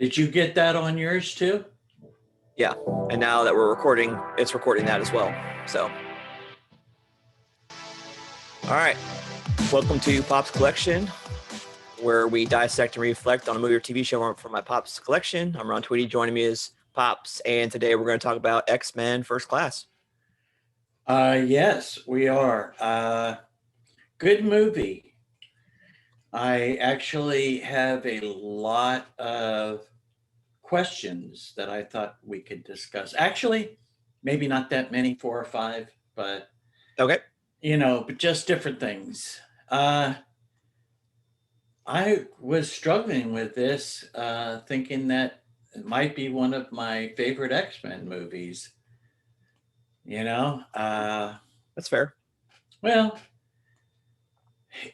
Did you get that on yours too? Yeah, and now that we're recording, it's recording that as well. So, all right, welcome to Pop's Collection, where we dissect and reflect on a movie or TV show from my Pop's Collection. I'm Ron Tweedy, joining me is Pops, and today we're going to talk about X-Men First Class. Yes, we are. Good movie. I actually have a lot of questions that I thought we could discuss. Actually, maybe not that many, 4 or 5, but Okay. but just different things. I was struggling with this, thinking that it might be one of my favorite X-Men movies. That's fair. Well,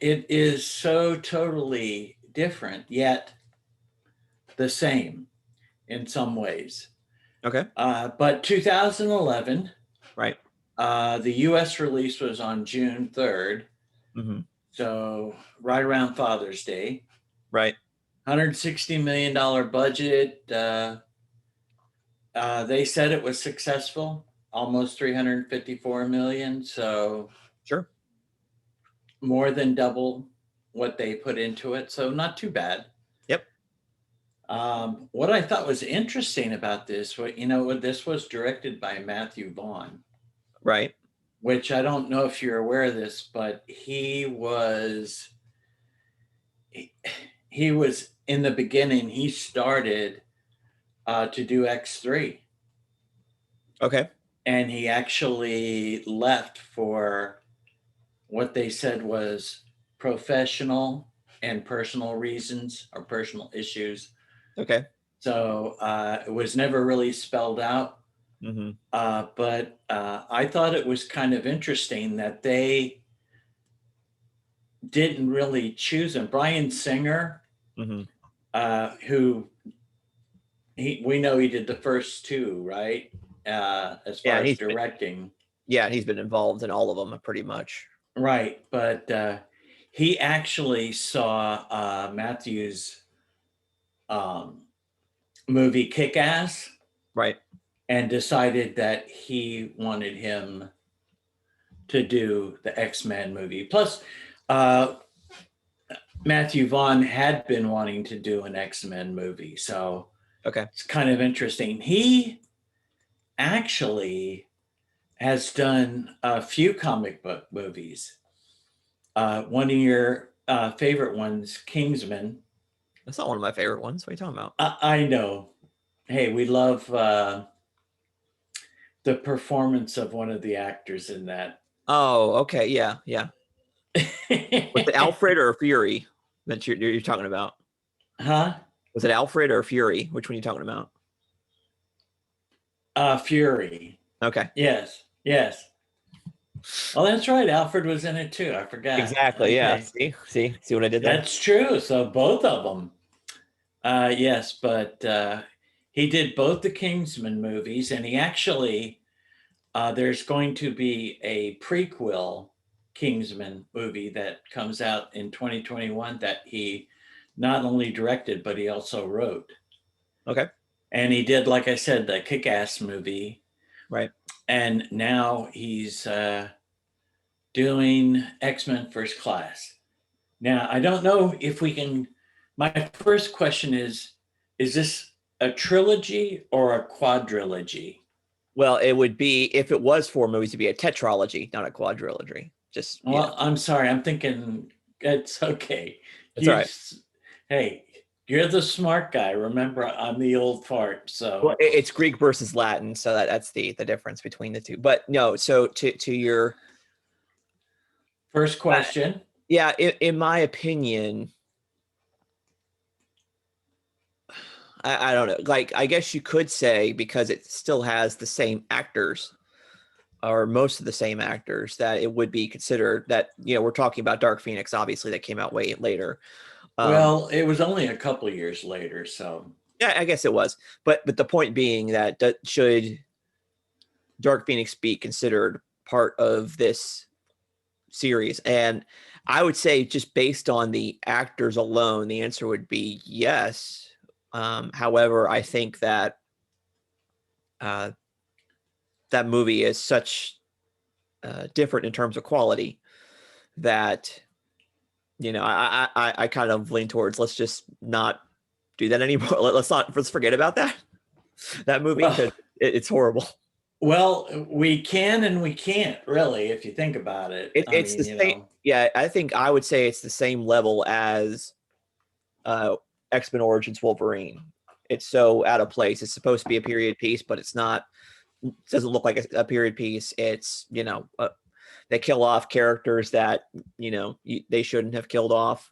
it is so totally different, yet the same in some ways. Okay. But 2011, right. The US release was on June 3rd. Mm-hmm. So right around Father's Day. Right. $160 million budget. They said it was successful, almost 354 million. So sure, more than double what they put into it. So not too bad. Yep. What I thought was interesting about this, this was directed by Matthew Vaughn. Right. Which I don't know if you're aware of this, but he was in the beginning, he started to do X3. Okay. And he actually left for what they said was professional and personal reasons or personal issues. Okay. So it was never really spelled out. Mm-hmm. But I thought it was kind of interesting that they didn't really choose him. Bryan Singer, mm-hmm. Who we know he did the first two, right? As far as directing. He's been involved in all of them pretty much. Right, but he actually saw Matthew's movie Kick-Ass. Right. And decided that he wanted him to do the X-Men movie. Plus, Matthew Vaughn had been wanting to do an X-Men movie. So okay, it's kind of interesting. He actually has done a few comic book movies. One of your favorite ones, Kingsman. That's not one of my favorite ones. What are you talking about? I know. Hey, we love the performance of one of the actors in that. Oh, okay. Yeah. Was it Alfred or Fury that you're talking about? Huh? Was it Alfred or Fury? Which one are you talking about? Fury. Okay. Yes. Oh, that's right. Alfred was in it too. I forgot. Exactly. Okay. Yeah. See what I did there? That's true. So both of them. Yes, but he did both the Kingsman movies, and he actually there's going to be a prequel Kingsman movie that comes out in 2021 that he not only directed but he also wrote. Okay. And he did, like I said, the Kick-Ass movie. Right. And now he's doing X-Men First Class. Now, I don't know if we can. My first question is this a trilogy or a quadrilogy? Well, it would be, if it was 4 movies, it'd be a tetralogy, not a quadrilogy. Just, well, I'm sorry. I'm thinking it's okay. That's all right. Hey, you're the smart guy. Remember, I'm the old fart. So well, it's Greek versus Latin, so that's the difference between the two. But no, so to your first question. Yeah, in my opinion, I don't know. Like, I guess you could say, because it still has the same actors, or most of the same actors, that it would be considered that, we're talking about Dark Phoenix, obviously, that came out way later. Well, it was only a couple of years later, so. Yeah, I guess it was. But the point being that should Dark Phoenix be considered part of this series? And I would say, just based on the actors alone, the answer would be yes. However, I think that that movie is such different in terms of quality that I kind of lean towards let's just not do that anymore. Let's forget about that movie because Well, it's horrible. well, we can and we can't really, if you think about it. I It's mean, the same. Yeah, I think I would say it's the same level as uh, X-Men Origins Wolverine. It's so out of place. It's supposed to be a period piece, but it's not. It doesn't look like a period piece. It's they kill off characters that they shouldn't have killed off.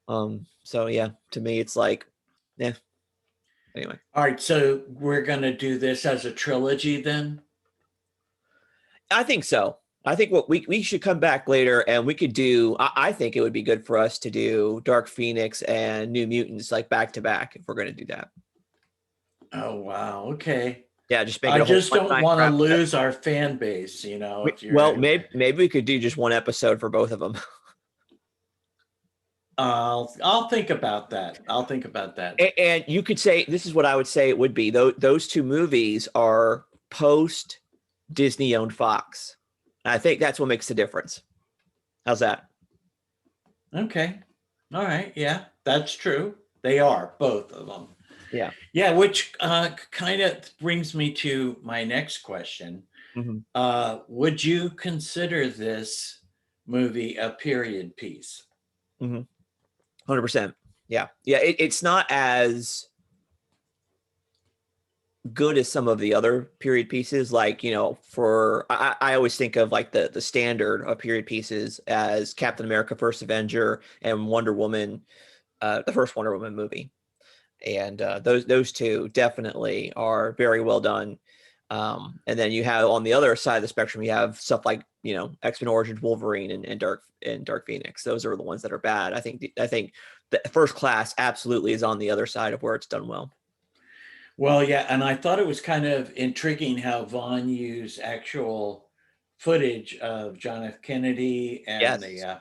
So yeah, to me, it's like, yeah. Anyway, all right, so we're gonna do this as a trilogy then. I think so. I think what we should come back later and we could do. I think it would be good for us to do Dark Phoenix and New Mutants like back to back if we're going to do that. Oh wow, okay. Yeah, just make I it a whole just one don't night want to wrap. lose our fan base, if Well, you're maybe we could do just one episode for both of them. I'll think about that. I'll think about that. And you could say this is what I would say it would be. Those two movies are post Disney owned Fox. I think that's what makes the difference. How's that? Okay. All right. Yeah, that's true. They are both of them. Yeah. Yeah, which kind of brings me to my next question. Mm-hmm. Would you consider this movie a period piece? Mm-hmm. 100%. Yeah. Yeah. It's not as good as some of the other period pieces. Like, for I always think of like the standard of period pieces as Captain America, First Avenger, and Wonder Woman, the first Wonder Woman movie. And those two definitely are very well done. And then you have on the other side of the spectrum, you have stuff like X-Men Origins Wolverine and Dark Phoenix. Those are the ones that are bad. I think the First Class absolutely is on the other side of where it's done well. Well, yeah, and I thought it was kind of intriguing how Vaughn used actual footage of John F. Kennedy and Yes.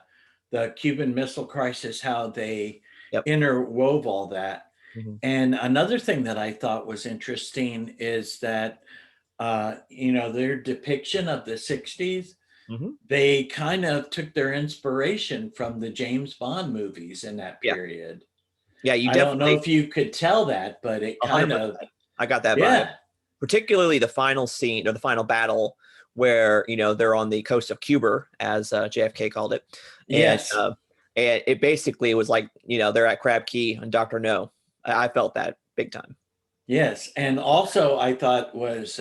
the Cuban Missile Crisis, how they Yep. interwove all that. Mhm. And another thing that I thought was interesting is that their depiction of the 60s, Mhm. they kind of took their inspiration from the James Bond movies in that Yeah. period. Yeah, you I don't know definitely if you could tell that, but it kind 100%. of, I got that vibe. yeah. Particularly the final scene or the final battle where they're on the coast of Cuba, as JFK called it, Yes. and it basically was like they're at Crab Key and Doctor No. I felt that big time. Yes. And also, I thought was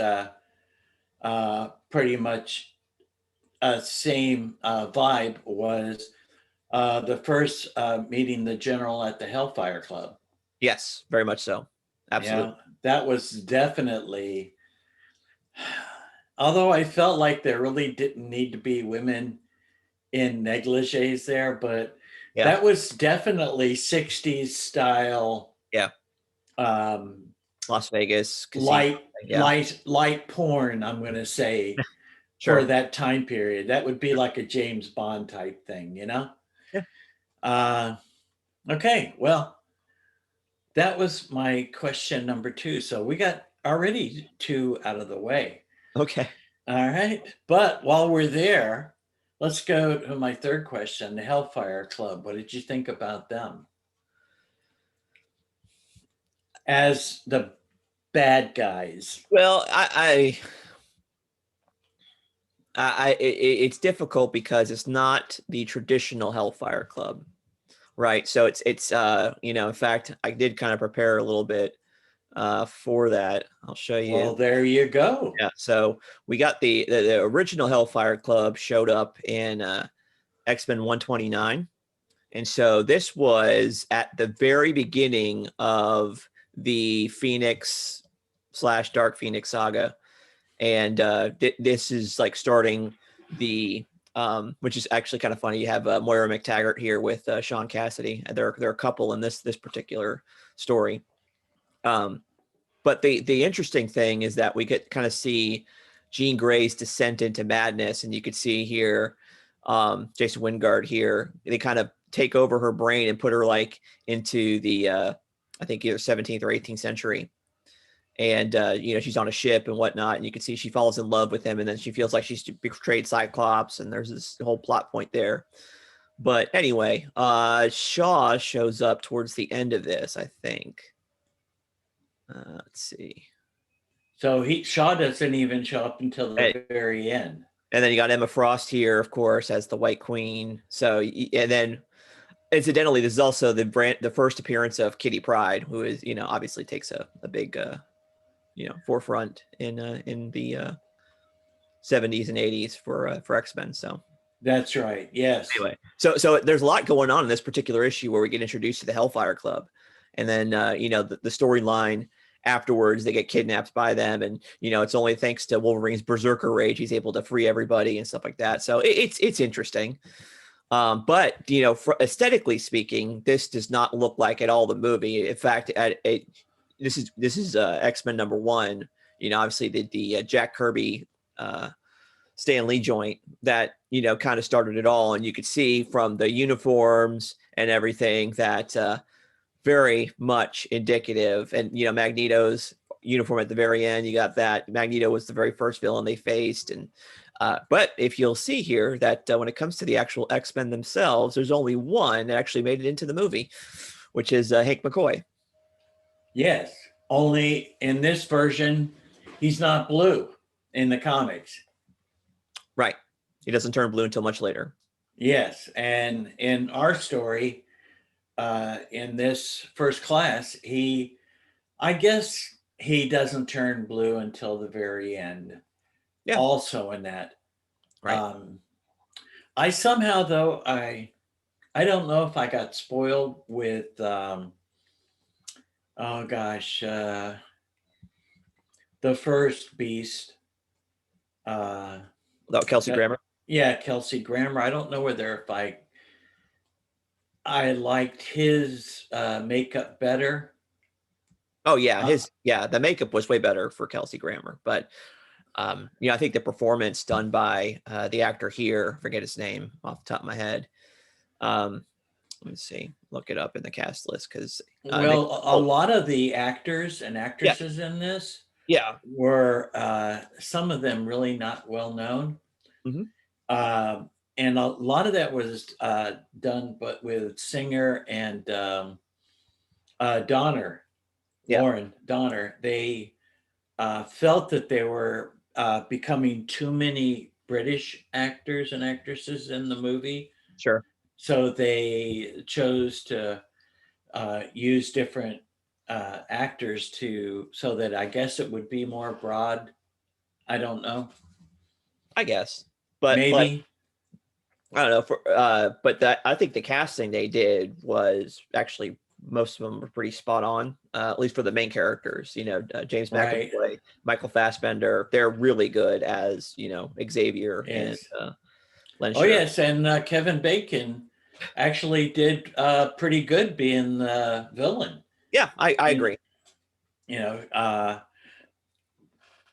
pretty much same vibe was the first meeting the general at the Hellfire Club. Yes, very much so. Absolutely. Yeah, that was definitely, although I felt like there really didn't need to be women in negligees there, but Yeah. that was definitely 60s style Yeah. um, Las Vegas casino. light, Yeah. light porn, I'm going to say, for Sure. that time period. That would be like a James Bond type thing, Yeah. Uh, okay, well, that was my question number 2. So we got already 2 out of the way. Okay. All right. But while we're there, let's go to my third question, the Hellfire Club. What did you think about them as the bad guys? Well, it's difficult because it's not the traditional Hellfire Club, right? So it's in fact, I did kind of prepare a little bit for that. I'll show you. Well, there you go. Yeah. So we got the original Hellfire Club showed up in X-Men 129. And so this was at the very beginning of the Phoenix / Dark Phoenix saga. And this is like starting the which is actually kind of funny. You have Moira McTaggart here with Sean Cassidy. And they're a couple in this particular story. But the interesting thing is that we could kind of see Jean Grey's descent into madness, and you could see here Jason Wingard here. They kind of take over her brain and put her like into the I think either 17th or 18th century. And she's on a ship and whatnot, and you can see she falls in love with him, and then she feels like she's betrayed Cyclops, and there's this whole plot point there. But anyway, Shaw shows up towards the end of this, I think. Let's see. So Shaw doesn't even show up until the very end. And then you got Emma Frost here, of course, as the White Queen. So, and then incidentally, this is also the first appearance of Kitty Pryde, who is, obviously takes a big forefront in the 70s and 80s for X-Men. So that's right. Yes. Anyway, so there's a lot going on in this particular issue where we get introduced to the Hellfire Club, and then the storyline afterwards, they get kidnapped by them, and it's only thanks to Wolverine's berserker rage he's able to free everybody and stuff like that. So it's interesting. But aesthetically speaking, this does not look like at all the movie. In fact, this is X-Men #1. Obviously the Jack Kirby Stan Lee joint that kind of started it all, and you could see from the uniforms and everything that very much indicative. And Magneto's uniform at the very end, you got that Magneto was the very first villain they faced. And but if you'll see here that when it comes to the actual X-Men themselves, there's only one that actually made it into the movie, which is Hake McCoy. Yes, only in this version, he's not blue in the comics. Right. He doesn't turn blue until much later. Yes, and in our story, in this First Class, I guess he doesn't turn blue until the very end. Yeah. Also in that. Right. I somehow, though, I don't know if I got spoiled with, the first Beast. Kelsey Grammer? Yeah, Kelsey Grammer. I don't know whether if I liked his makeup better. Oh yeah, the makeup was way better for Kelsey Grammer, but I think the performance done by the actor here, forget his name off the top of my head. Let's see, look it up in the cast list because a lot of the actors and actresses in this were some of them really not well known. Mm-hmm. And a lot of that was done, but with Singer and Donner, Lauren Donner. They felt that they were becoming too many British actors and actresses in the movie. Sure. So they chose to use different actors so that I guess it would be more broad. I don't know. I guess, but maybe. I don't know. But I think the casting they did was actually, most of them were pretty spot on, at least for the main characters. James McAvoy, Michael Fassbender, they're really good as Xavier and Len. Oh yes, and Kevin Bacon actually did pretty good being the villain. Yeah, I agree.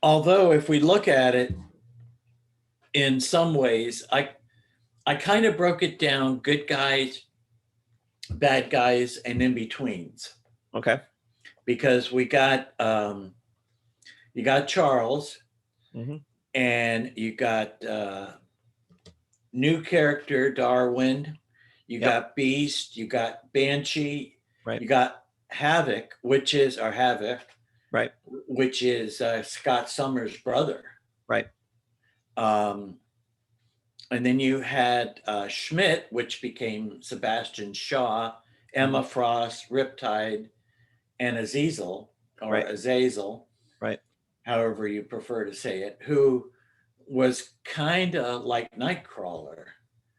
Although if we look at it in some ways, I kind of broke it down: good guys, bad guys, and in betweens. Okay. Because we got you got Charles, mm-hmm. and you got new character Darwin, you got Beast, you got Banshee, right? You got Havoc, which is right, which is Scott Summers' brother, right? And then you had Schmidt, which became Sebastian Shaw, Emma Frost, Riptide, and Azazel, or Azazel, right? However you prefer to say it, who was kind of like Nightcrawler.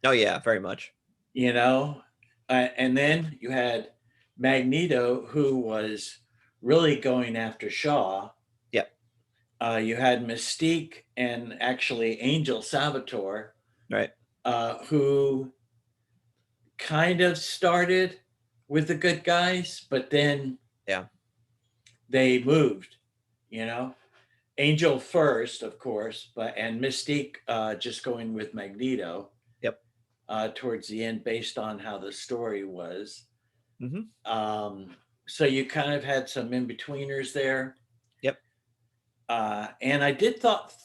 Oh yeah, very much. And then you had Magneto, who was really going after Shaw. Yep. You had Mystique and actually Angel Salvatore, right? Who kind of started with the good guys, but then they moved. Angel first, of course, and Mystique just going with Magneto. Yep. Towards the end, based on how the story was. Mm-hmm. So you kind of had some in-betweeners there. Yep. And I did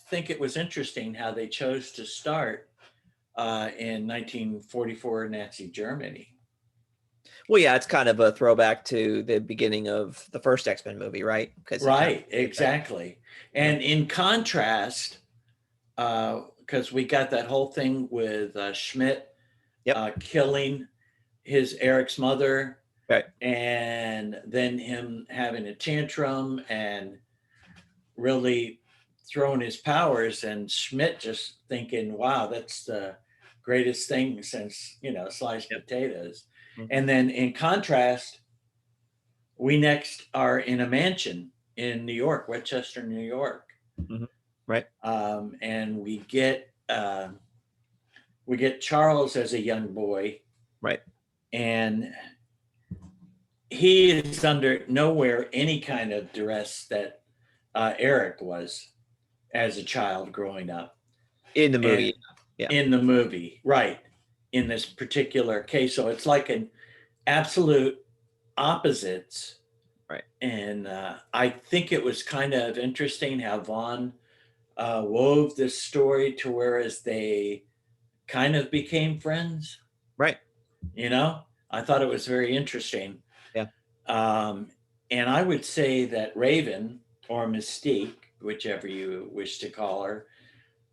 think it was interesting how they chose to start in 1944 Nazi Germany. Well, yeah, it's kind of a throwback to the beginning of the first X-Men movie, right? Because Right, exactly. Yeah. And in contrast, because we got that whole thing with Schmidt Yep. killing Eric's mother, Right. and then him having a tantrum and really throwing his powers, and Schmidt just thinking, wow, that's the greatest thing since, sliced Yep. potatoes. Mhm. And then in contrast, we next are in a mansion in New York, Westchester, New York. Mhm. Right. And we get Charles as a young boy, Right. and he is under nowhere any kind of duress that Eric was as a child growing up. In the And movie. Yeah. in the movie, right, in this particular case. So it's like an absolute opposites. Right. And I think it was kind of interesting how Vaughn wove this story to whereas they kind of became friends. Right. I thought it was very interesting. Yeah. And I would say that Raven, or Mystique, whichever you wish to call her,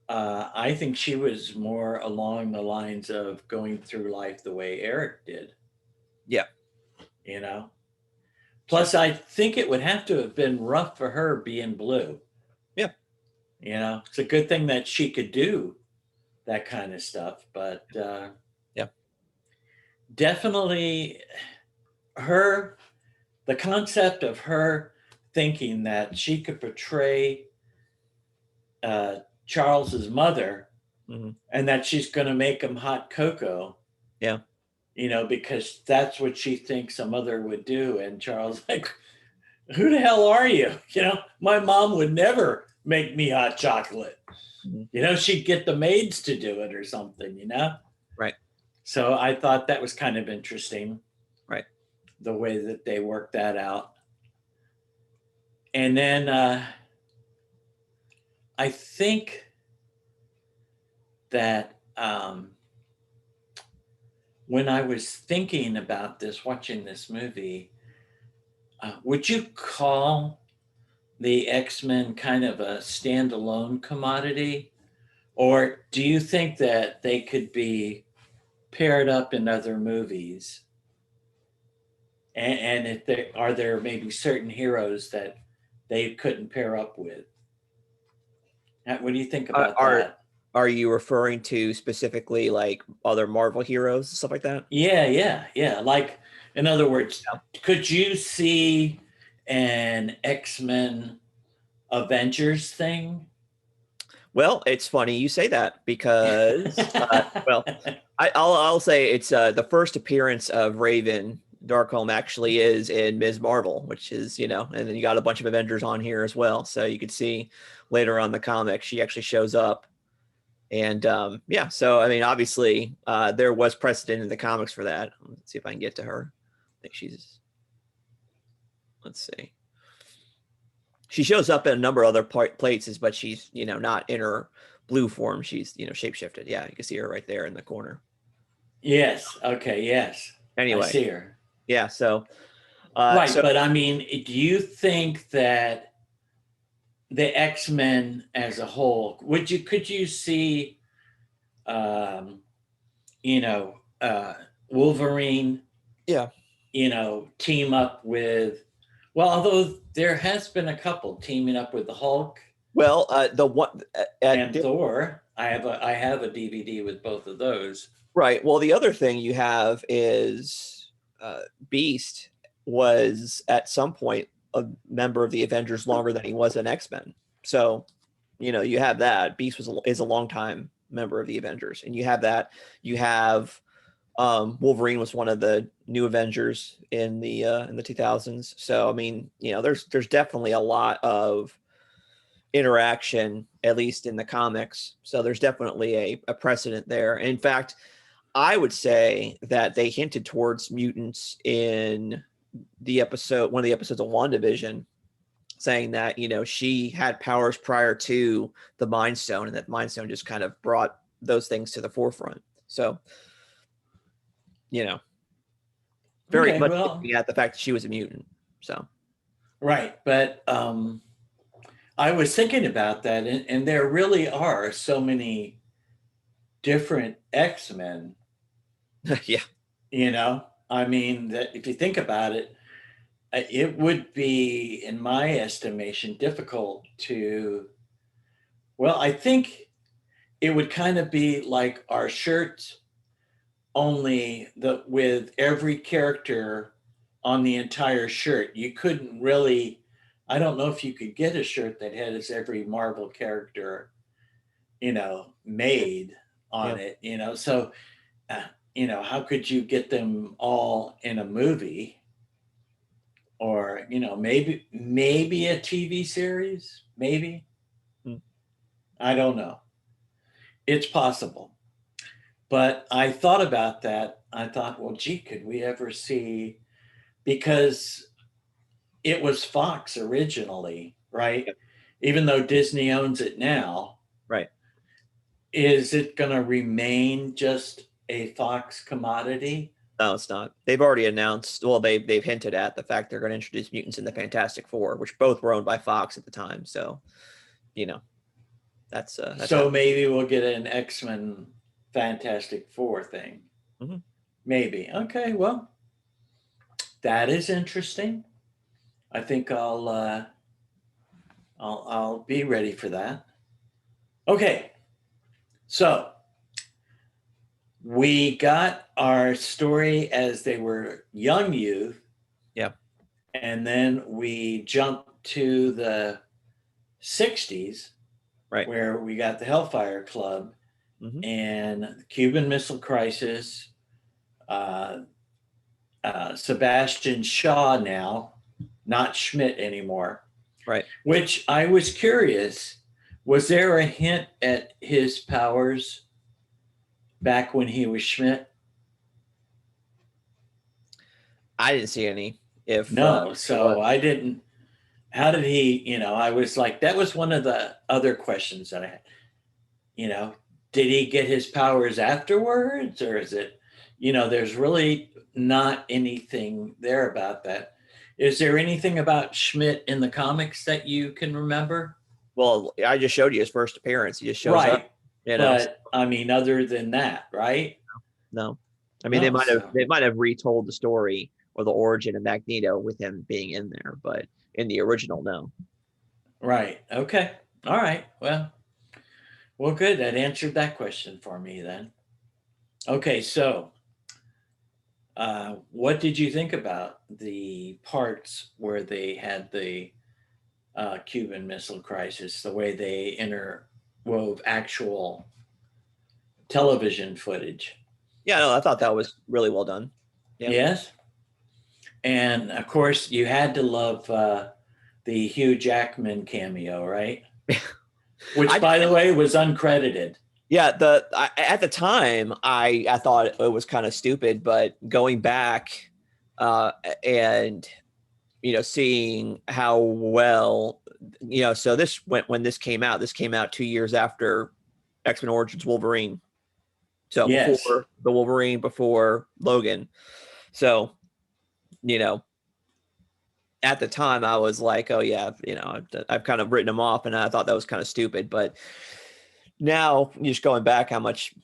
I think she was more along the lines of going through life the way Eric did. Yeah. Plus, I think it would have to have been rough for her being blue. Yeah. It's a good thing that she could do that kind of stuff, but yeah, definitely the concept of her thinking that she could portray Charles's mother, mm-hmm. and that she's going to make him hot cocoa. Yeah. Because that's what she thinks a mother would do. And Charles, like, who the hell are you? My mom would never make me hot chocolate. Mm-hmm. She'd get the maids to do it or something, Right. So I thought that was kind of interesting. Right. The way that they worked that out. And then I think that when I was thinking about this, watching this movie, would you call the X-Men kind of a standalone commodity? Or do you think that they could be paired up in other movies? And are there maybe certain heroes that they couldn't pair up with? What do you think about that? Are you referring to specifically like other Marvel heroes and stuff like that? Yeah. Like, in other words, could you see an X-Men Avengers thing? Well, it's funny you say that because, I'll say it's the first appearance of Raven Darkholme actually is in Ms. Marvel, which is, and then you got a bunch of Avengers on here as well. So you could see later on the comic, she actually shows up. And so, I mean, obviously there was precedent in the comics for that. Let's see if I can get to her. I think let's see. She shows up in a number of other places, but she's, not in her blue form. She's, shapeshifted. Yeah, you can see her right there in the corner. Yes. Okay. Yes. Anyway. I see her. Yeah. So. Right. But I mean, do you think that the X-Men as a whole, could you see, Wolverine, yeah, team up with, although there has been a couple teaming up with the Hulk. Well, the one and Thor. I have a DVD with both of those. Right. Well, the other thing you have is Beast was at some point a member of the Avengers longer than he was an X-Men. So, you have that. Beast is a long time member of the Avengers, and you have that. You have Wolverine was one of the new Avengers in the 2000s. So, I mean, there's definitely a lot of interaction, at least in the comics. So there's definitely a precedent there. In fact, I would say that they hinted towards mutants in one of the episodes of WandaVision, saying that, she had powers prior to the Mind Stone, and that Mind Stone just kind of brought those things to the forefront. So, very Okay, much well, looking at the fact that she was a mutant. So, right. But I was thinking about that, and there really are so many different X-Men, yeah, I mean, that if you think about it, it would be, in my estimation, difficult to, well, I think it would kind of be like our shirts, only with every character on the entire shirt. You couldn't really, I don't know if you could get a shirt that has every Marvel character, made on yeah. it. So, how could you get them all in a movie? Or, maybe a TV series, maybe. Mm. I don't know. It's possible. But I thought about that. I thought, well, gee, could we ever see, because it was Fox originally, right? Yep. Even though Disney owns it now, Right. is it going to remain just a Fox commodity? No, it's not. They've already announced. Well, they've hinted at the fact they're going to introduce mutants in the Fantastic Four, which both were owned by Fox at the time. So, that's So maybe we'll get an X-Men Fantastic Four thing. Mm-hmm. Maybe. Okay, well, that is interesting. I think I'll be ready for that. Okay, so we got our story as they were young youth. Yeah. And then we jumped to the 60s, Right. where we got the Hellfire Club Mm-hmm. and the Cuban Missile Crisis, Sebastian Shaw now, not Schmidt anymore. Right. Which I was curious, was there a hint at his powers back when he was Schmidt? I didn't see any. No, so I didn't. How did he, I was like, that was one of the other questions that I had, did he get his powers afterwards, or is it, there's really not anything there about that. Is there anything about Schmidt in the comics that you can remember? Well, I just showed you his first appearance. He just shows Right. up. But I mean, other than that, right? No. I mean, No, they might have retold the story or the origin of Magneto with him being in there, but in the original, no. Right. Okay. All right. Well, good. That answered that question for me then. Okay, so what did you think about the parts where they had the Cuban Missile Crisis, the way they interwove actual television footage? Yeah, no, I thought that was really well done. Yeah. Yes. And of course, you had to love the Hugh Jackman cameo, right? Which, by the way, was uncredited. Yeah, at the time, I thought it was kind of stupid, but going back and seeing how well so when this came out 2 years after X-Men Origins Wolverine, so Yes. before the Wolverine, before Logan. So at the time I was like, oh yeah, I've kind of written them off, and I thought that was kind of stupid. But now just going back, how much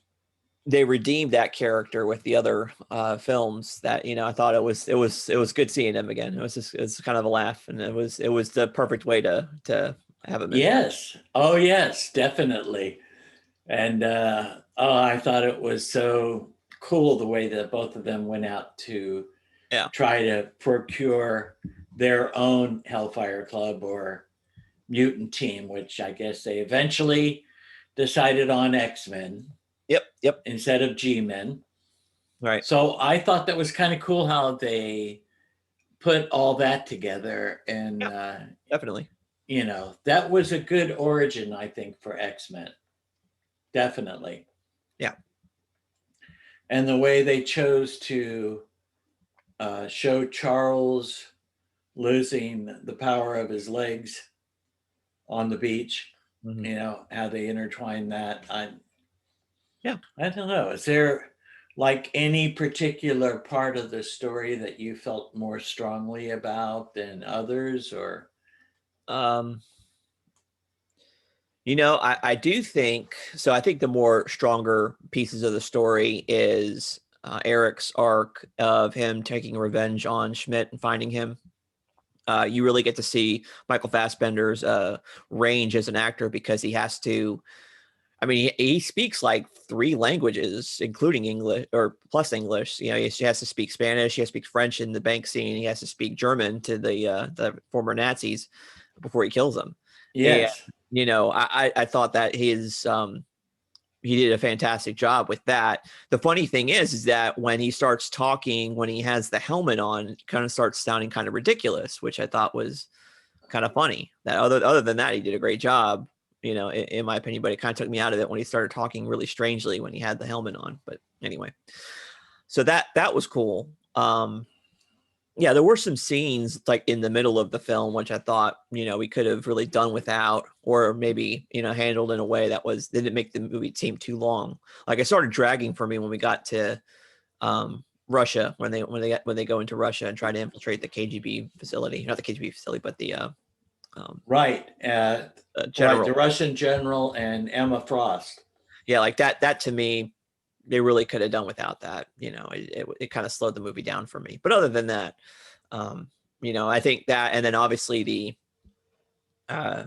they redeemed that character with the other films, that I thought it was good seeing him again. It's kind of a laugh, and it was the perfect way to have him in. Yes. Oh yes, definitely. And I thought it was so cool the way that both of them went out to try to procure their own Hellfire Club or mutant team, which I guess they eventually decided on X-Men. Yep. Instead of G-Men. Right. So I thought that was kind of cool how they put all that together, and definitely. That was a good origin, I think, for X-Men. Definitely. Yeah. And the way they chose to show Charles losing the power of his legs on the beach. Mhm. You know how they intertwine that. Yeah. I don't know. Is there like any particular part of the story that you felt more strongly about than others, or? Um, I do think so. I think the more stronger pieces of the story is Eric's arc of him taking revenge on Schmidt and finding him. You really get to see Michael Fassbender's range as an actor because he has to. I mean, he speaks like 3 languages, including English or plus English. He has to speak Spanish, he has to speak French in the bank scene, he has to speak German to the former Nazis before he kills them. And Yes. I thought that he did a fantastic job with that. The funny thing is that when he starts talking, when he has the helmet on, it kind of starts sounding kind of ridiculous, which I thought was kind of funny. That other than that, he did a great job, in my opinion. But it kind of took me out of it when he started talking really strangely when he had the helmet on. But anyway, so that was cool. Yeah, there were some scenes like in the middle of the film which I thought we could have really done without, or maybe handled in a way that didn't make the movie seem too long. Like, it started dragging for me when we got to Russia, when they go into Russia and try to infiltrate the KGB facility, not the KGB facility, but the Right. Right. The general. Russian general and Emma Frost. Yeah, like that to me, they really could have done without that. It kind of slowed the movie down for me. But other than that, I think that, and then obviously uh,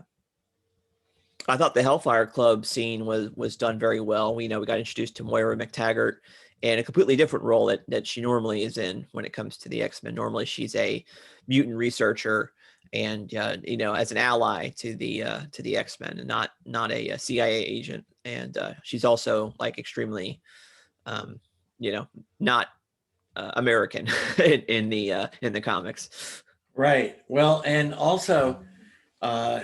I thought the Hellfire Club scene was done very well. We got introduced to Moira McTaggart in a completely different role that she normally is in when it comes to the X-Men. Normally, she's a mutant researcher and as an ally to the X-Men, and not a CIA agent. And she's also like extremely, not American in the comics. Right. Well, and also, uh,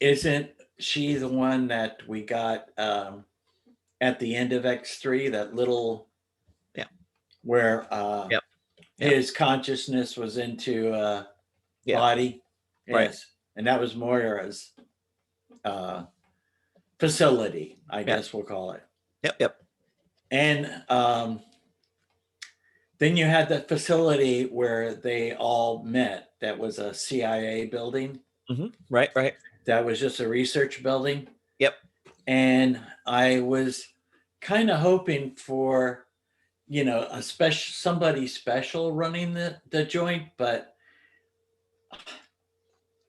isn't she the one that we got at the end of X3? That little, Yeah. where Yep. Yep. his consciousness was into Yeah. body. Right. Yes, and that was Moira's uh, facility, I Yeah. guess we'll call it. Yep. Yep. And then you had the facility where they all met. That was a CIA building. Mm-hmm. Right. Right. That was just a research building. Yep. And I was kind of hoping for, a special, somebody special running the joint, but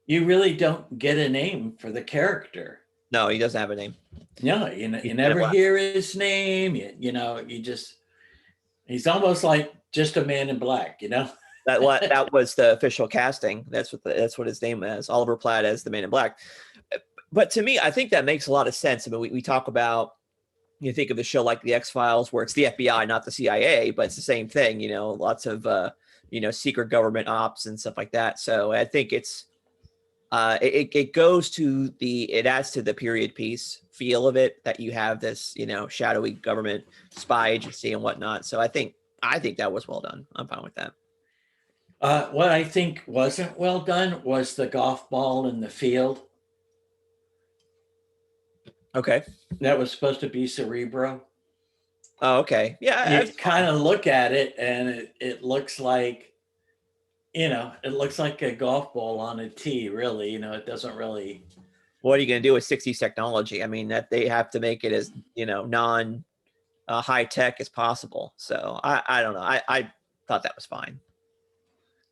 you really don't get a name for the character. No, he doesn't have a name. No, you never hear his name. He's almost like just a man in black, That was the official casting. That's what his name is. Oliver Platt as the Man in Black. But to me, I think that makes a lot of sense. I mean, we talk about, you think of the show like the X-Files, where it's the FBI, not the CIA, but it's the same thing. Lots of secret government ops and stuff like that. So I think it's it goes to it adds to the period piece feel of it, that you have this shadowy government spy agency and whatnot. So I think that was well done. I'm fine with that. What I think wasn't well done was the golf ball in the field. Okay. That was supposed to be Cerebro. Oh, okay. Yeah. You kind of look at it and it looks like, it looks like a golf ball on a tee, really. It doesn't really. What are you going to do with 60s technology? I mean, that they have to make it as, non high tech as possible. So I don't know. I thought that was fine.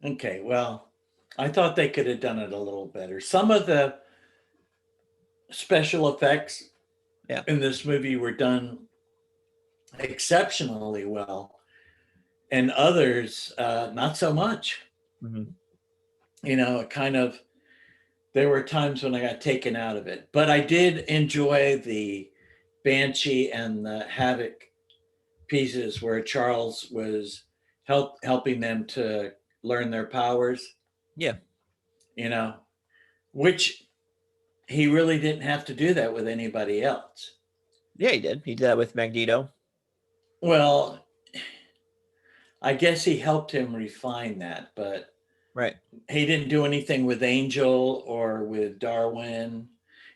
Okay. Well, I thought they could have done it a little better. Some of the special effects in this movie were done exceptionally well, and others not so much. Mm-hmm. There were times when I got taken out of it, but I did enjoy the Banshee and the Havoc pieces where Charles was helping them to learn their powers. Yeah. Which he really didn't have to do that with anybody else. Yeah, he did. He did that with Magneto. Well, I guess he helped him refine that, but Right. he didn't do anything with Angel or with Darwin,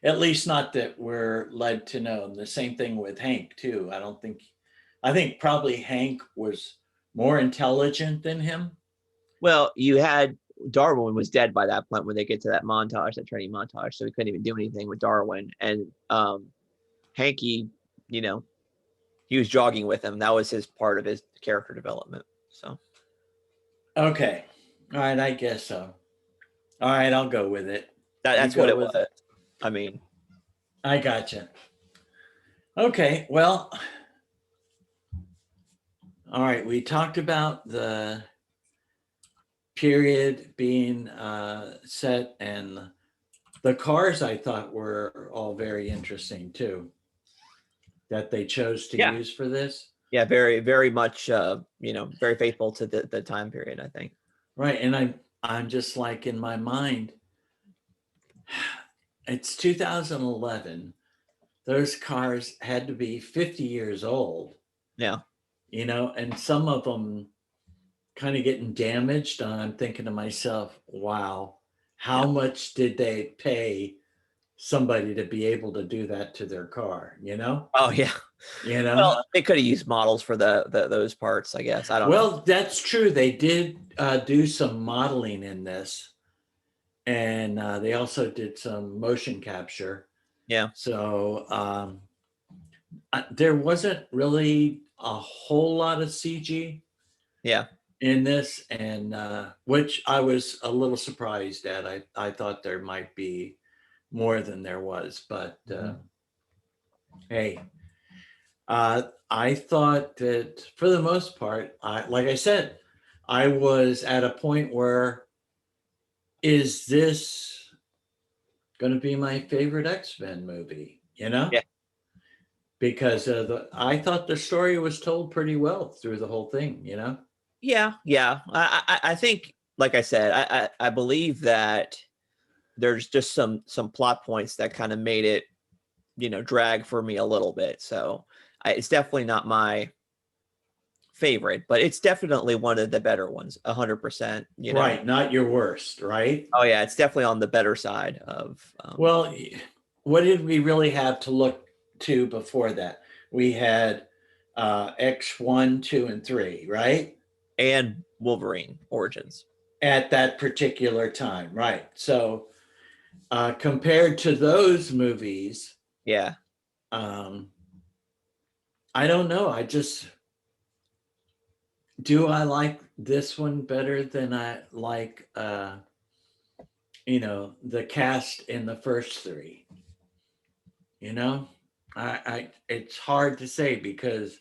at least not that we're led to know. And the same thing with Hank too. I think probably Hank was more intelligent than him. Well, you had Darwin was dead by that point when they get to that montage, that training montage, so he couldn't even do anything with Darwin. And Hanky, you know, he was jogging with him. That was his part of his character development. So Okay. All right, I guess so. All right, I'll go with it. that's You what go it with was. I mean, I gotcha. Okay, well, all right. We talked about the period being set, and the cars I thought were all very interesting too, that they chose to yeah, use for this. yeah, very, very much, you know, very faithful to the time period, I think. Right, and I'm just like in my mind, it's 2011. Those cars had to be 50 years old, Yeah. and some of them kind of getting damaged. And I'm thinking to myself, wow, how Yeah. much did they pay somebody to be able to do that to their car? Oh, yeah. You know. Well, they could have used models for the those parts, I guess. I don't know. Well, that's true. They did do some modeling in this, and they also did some motion capture. Yeah. So there wasn't really a whole lot of CG Yeah. in this, and which I was a little surprised at. I thought there might be more than there was, but hey, I thought that for the most part, like I said, I was at a point where, is this going to be my favorite X-Men movie? Yeah. Because I thought the story was told pretty well through the whole thing. Yeah. Yeah. I think, like I said, I believe that there's just some plot points that kind of made it, you know, drag for me a little bit. So it's definitely not my favorite, but it's definitely one of the better ones, 100%. You know. Right, not your worst, right? Oh yeah, it's definitely on the better side of. Well, what did we really have to look to before that? We had X1, 2, and 3, right? And Wolverine Origins. At that particular time, right? So compared to those movies, Yeah. um, I don't know. Do I like this one better than I like, the cast in the first three? You know, it's hard to say because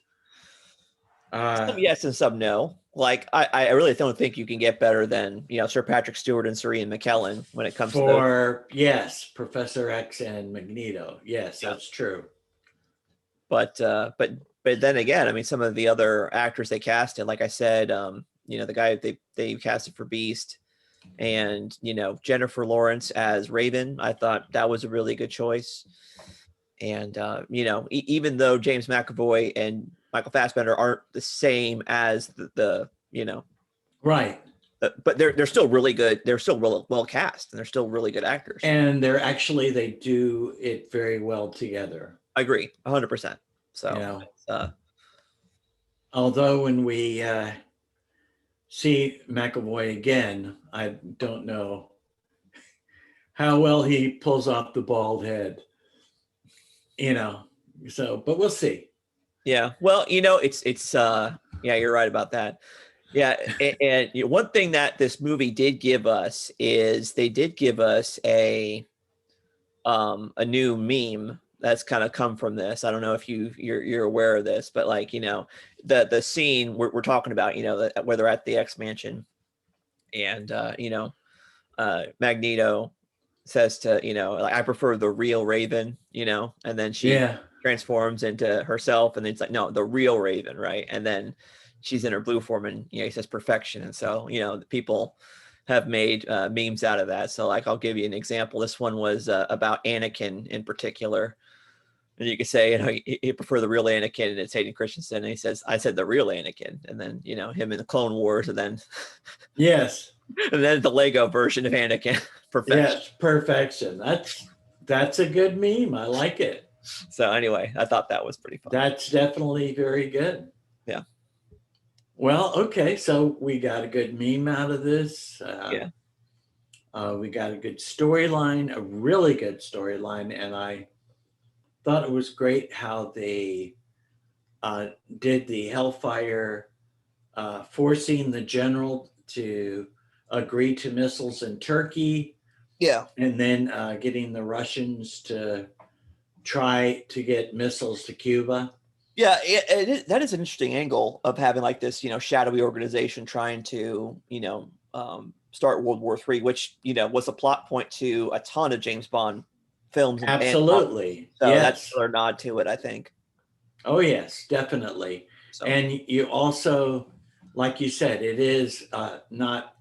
Some yes and some no. Like I really don't think you can get better than, you know, Sir Patrick Stewart and Serene McKellen when it comes to those. yes, Professor X and Magneto. Yes, Yeah. that's true. But then again, I mean, some of the other actors they casted, like I said, you know, the guy they casted for Beast, and you know, Jennifer Lawrence as Raven, I thought that was a really good choice. And you know, even though James McAvoy and Michael Fassbender aren't the same as the you know, Right. but they're still really good. They're still well cast, and they're still really good actors. And they do it very well together. I agree, 100%. So, You know, although when we see McAvoy again, I don't know how well he pulls off the bald head. So, but we'll see. yeah. Well, you know, it's yeah, you're right about that. Yeah, and you know, one thing that this movie did give us is they did give us a new meme that's kind of come from this. I don't know if you're aware of this, but like, you know, the scene we're talking about, you know, where they're at the X Mansion, and you know, Magneto says to, you know, like, I prefer the real Raven, you know, and then she Yeah. transforms into herself, and it's like, no, the real Raven, right? And then she's in her blue form, and you know, he says perfection, and so, you know, people have made memes out of that. So like, I'll give you an example. This one was about Anakin in particular, And you could say, you know, he prefer the real Anakin, and it's Hayden Christensen. And he says, I said the real Anakin. And then, you know, him in the Clone Wars, and then Yes. and then the Lego version of Anakin. Perfection. Yes, perfection. That's a good meme. I like it. So anyway, I thought that was pretty fun. That's definitely very good. Yeah. Well, okay, so we got a good meme out of this. Yeah. We got a good storyline, a really good storyline, and I thought it was great how they did the Hellfire, forcing the general to agree to missiles in Turkey. Yeah. And then getting the Russians to try to get missiles to Cuba. Yeah, that is an interesting angle of having like this, you know, shadowy organization trying to, you know, start World War III, which, you know, was a plot point to a ton of James Bond films. Absolutely. So yes. that's another nod to it, I think. Oh, yes, definitely. So. And you also, like you said, it is not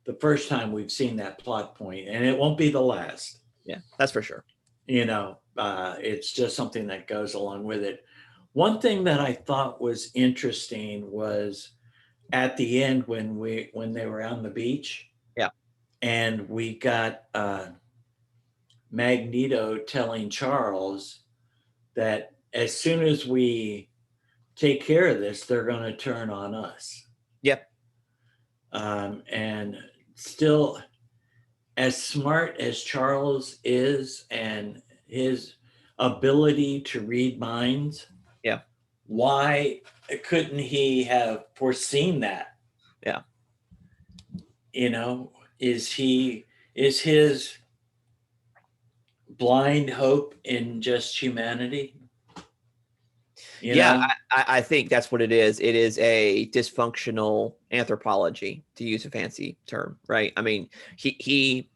the first time we've seen that plot point, and it won't be the last. Yeah, that's for sure. You know, it's just something that goes along with it. One thing that I thought was interesting was at the end when they were on the beach. Yeah. And we got Magneto telling Charles that as soon as we take care of this, they're going to turn on us. Yep. And still, as smart as Charles is and his ability to read minds, yeah, why couldn't he have foreseen that? Yeah. You know, is his blind hope in just humanity? I think that's what it is. It is a dysfunctional anthropology, to use a fancy term, right? I mean, he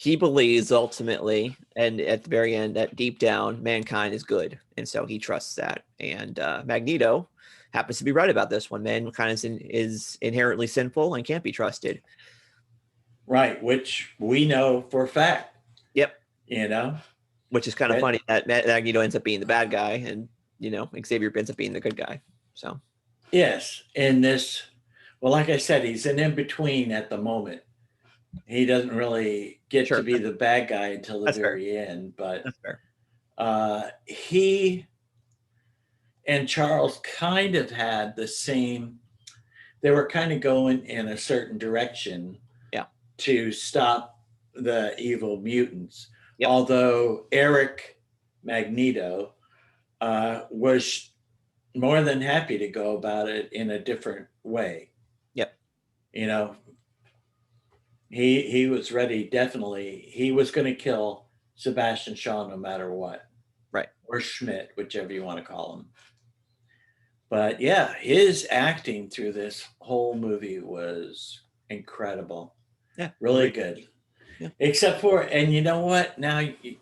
believes ultimately, and at the very end, that deep down, mankind is good, and so he trusts that. And Magneto happens to be right about this one. Mankind is inherently sinful and can't be trusted. Right, which we know for a fact. Yep. You know, which is kind of funny that Magneto ends up being the bad guy, and you know, Xavier ends up being the good guy. So yes, in this, well, like I said, he's an in-between at the moment. He doesn't really get to be the bad guy until the very end, but that's fair. He and Charles kind of had the same, they were kind of going in a certain direction to stop the evil mutants. Yep. Although Eric Magneto was more than happy to go about it in a different way. Yep. You know, he was ready, definitely. He was going to kill Sebastian Shaw no matter what. Right. Or Schmidt, whichever you want to call him. But yeah, his acting through this whole movie was incredible. Yeah. Really good. Yeah. Except for, and you know what? Now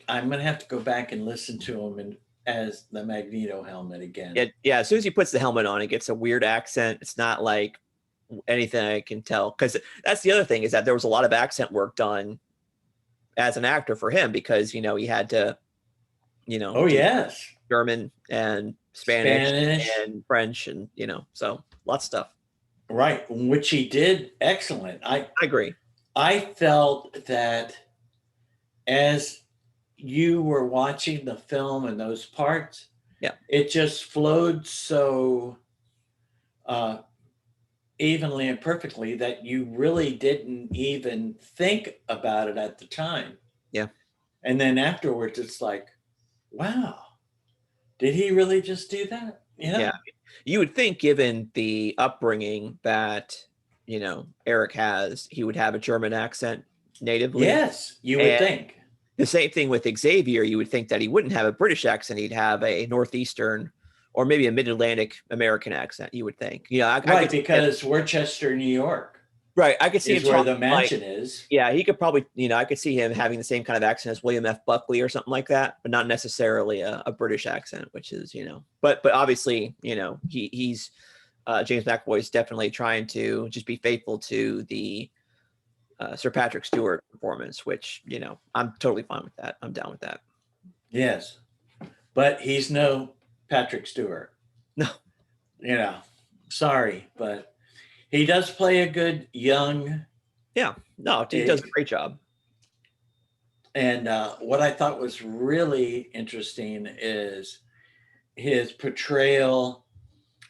I'm going to have to go back and listen to him as the Magneto helmet again. Yeah. As soon as he puts the helmet on, it gets a weird accent. It's not like anything I can tell. Because that's the other thing, is that there was a lot of accent work done as an actor for him, because, you know, he had to, you know. Oh, yes. German and Spanish and French, and, you know, so lots of stuff. Right. Which he did excellent. I agree. I felt that as you were watching the film and those parts, it just flowed so evenly and perfectly that you really didn't even think about it at the time. Yeah. And then afterwards, it's like, wow, did he really just do that? You know? Yeah. You would think, given the upbringing that, you know, Eric has, he would have a German accent natively. Yes, you would think. The same thing with Xavier. You would think that he wouldn't have a British accent. He'd have a Northeastern or maybe a Mid-Atlantic American accent, you would think. You know, right, because Worcester, New York. Right. I could see him where the mansion is. Yeah, he could probably, you know, I could see him having the same kind of accent as William F. Buckley or something like that, but not necessarily a British accent, which is, you know, but obviously, you know, he's James McAvoy is definitely trying to just be faithful to the Sir Patrick Stewart performance, which, you know, I'm totally fine with that. I'm down with that. Yes. but he's no Patrick Stewart. No. You know, sorry, but he does play a good young. Yeah, no, he does a great job. And what I thought was really interesting is his portrayal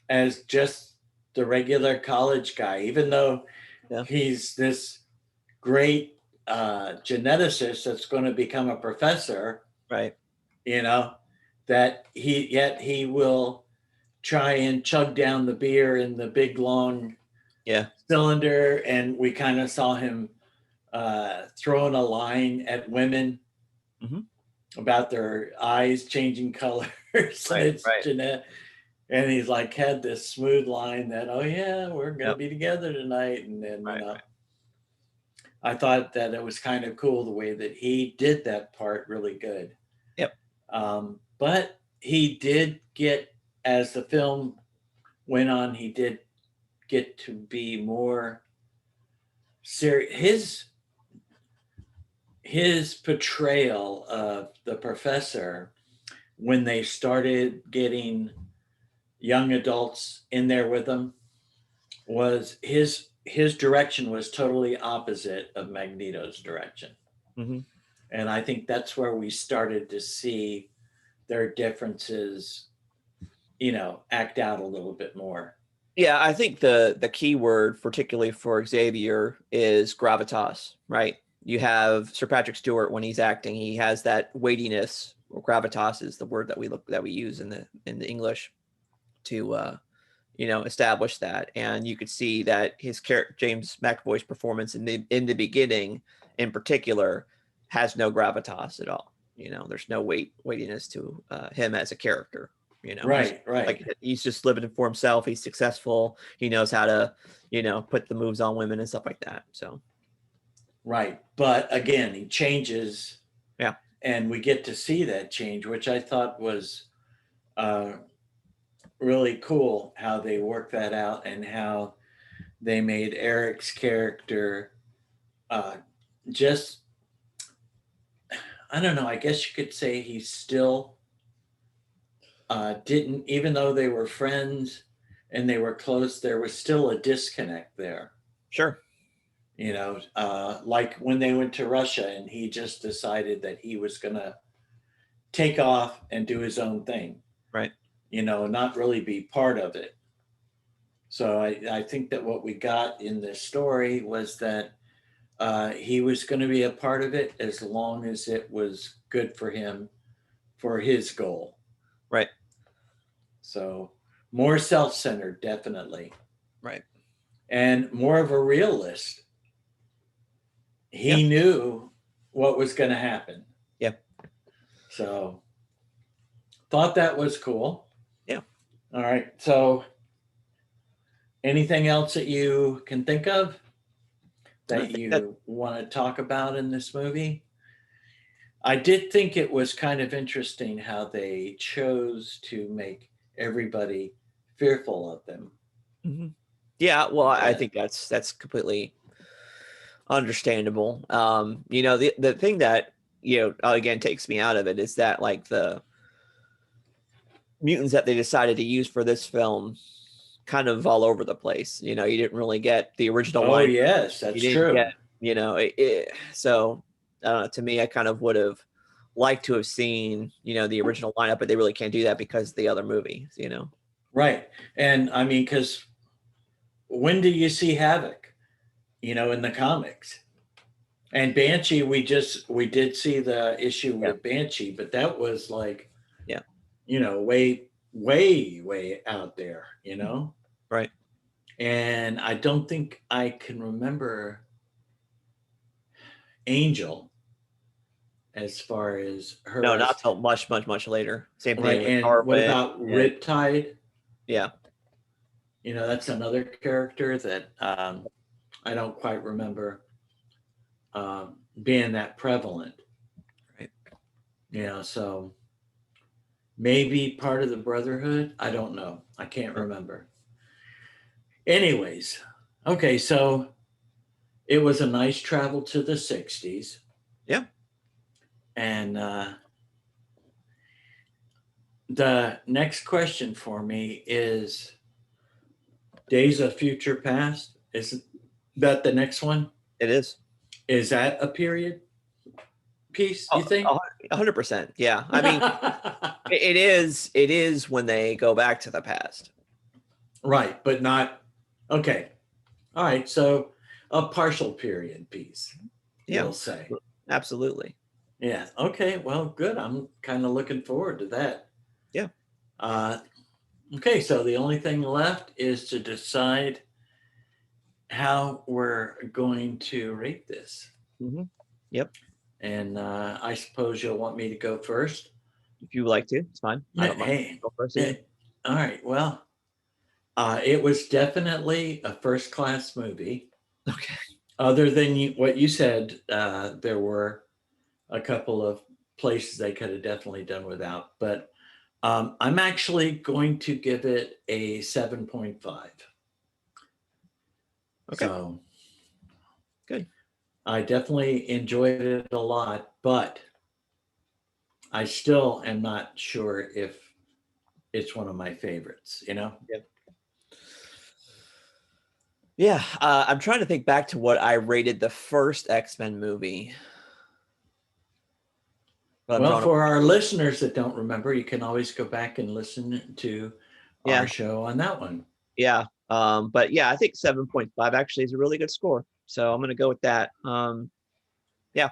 as just the regular college guy, even though he's this great geneticist that's going to become a professor, right? You know, that he will try and chug down the beer in the big long cylinder, and we kind of saw him throwing a line at women about their eyes changing colors. Right. And he's like had this smooth line that, oh yeah, we're gonna be together tonight, and then I thought that it was kind of cool the way that he did that part really good. Yep. But he did get, as the film went on, he did get to be more serious. His portrayal of the professor, when they started getting young adults in there with him, was his direction was totally opposite of Magneto's direction. And I think that's where we started to see their differences, act out a little bit more. Yeah, I think the key word, particularly for Xavier, is gravitas, right? You have Sir Patrick Stewart when he's acting, he has that weightiness, or gravitas is the word that we use in the English to establish that. And you could see that his character, James McAvoy's performance in the beginning in particular, has no gravitas at all. There's no weightiness to him as a character. Right. Like he's just living for himself. He's successful. He knows how to, put the moves on women and stuff like that. So. Right. But again, he changes. Yeah. And we get to see that change, which I thought was really cool how they worked that out, and how they made Eric's character just, I don't know, I guess you could say he still didn't, even though they were friends and they were close, there was still a disconnect there. Sure. Like when they went to Russia and he just decided that he was going to take off and do his own thing. Right. Not really be part of it. So I think that what we got in this story was that he was going to be a part of it as long as it was good for him, for his goal. Right. So more self-centered, definitely. Right. And more of a realist. He knew what was going to happen. Yeah. So thought that was cool. Yeah. All right. So anything else that you can think of that you want to talk about in this movie? I did think it was kind of interesting how they chose to make everybody fearful of them. Yeah, well, I think that's completely understandable. The thing that again takes me out of it is that, like, the mutants that they decided to use for this film kind of all over the place. You didn't really get the original line. Oh yes, that's true. So to me, I kind of would have liked to have seen the original lineup, but they really can't do that because of the other movies. Right. And I mean, because when do you see Havoc in the comics? And Banshee, we did see the issue with Banshee, but that was like way out there, Right. And I don't think I can remember Angel as far as her. No, not till much later. Same thing. Right. And what about Riptide? Yeah. That's another character that I don't quite remember being that prevalent. Right. So maybe part of the Brotherhood. I don't know. I can't remember. Anyways, okay, so it was a nice travel to the 60s. Yeah. And the next question for me is Days of Future Past. Is that the next one? It is. Is that a period piece, you Oh, think? 100%. Yeah. I mean, it is when they go back to the past. Right, but not okay. All right, so a partial period piece, Yeah. we'll say. Absolutely. Yeah. Okay. Well, good. I'm kind of looking forward to that. Yeah. Okay. So the only thing left is to decide how we're going to rate this. Mm-hmm. Yep. And I suppose you'll want me to go first. If you would like to, it's fine. I don't mind. Hey. Go first. Yeah. All right. Well, it was definitely a first class movie. Okay. Other than what you said, there were a couple of places they could have definitely done without. But I'm actually going to give it a 7.5. Okay. So good. I definitely enjoyed it a lot, but I still am not sure if it's one of my favorites, you know? Yeah. Yeah. I'm trying to think back to what I rated the first X-Men movie. Well, for our listeners that don't remember, you can always go back and listen to our show on that one. Yeah. But yeah, I think 7.5 actually is a really good score. So I'm going to go with that. Yeah.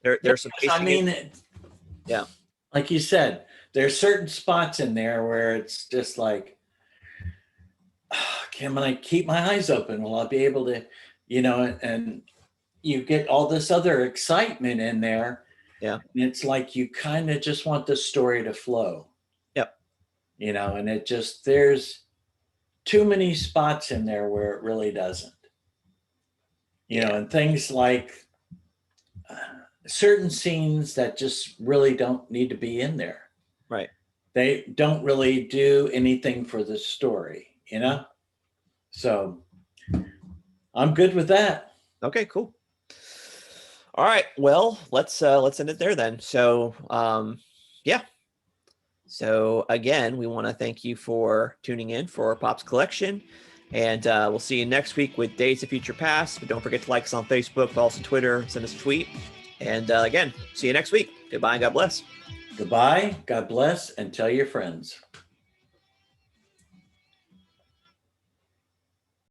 There's some. I mean, yeah. Like you said, there's certain spots in there where it's just like, can I keep my eyes open? Will I be able to, and you get all this other excitement in there. Yeah. And it's like you kind of just want the story to flow. Yep. And there's too many spots in there where it really doesn't. And things like certain scenes that just really don't need to be in there. Right. They don't really do anything for the story, So I'm good with that. Okay, cool. All right. Well, let's end it there then. So, yeah. So again, we want to thank you for tuning in for Pop's Collection, and we'll see you next week with Days of Future Past. But don't forget to like us on Facebook, follow us on Twitter, send us a tweet, and again, see you next week. Goodbye and God bless. Goodbye, God bless, and tell your friends.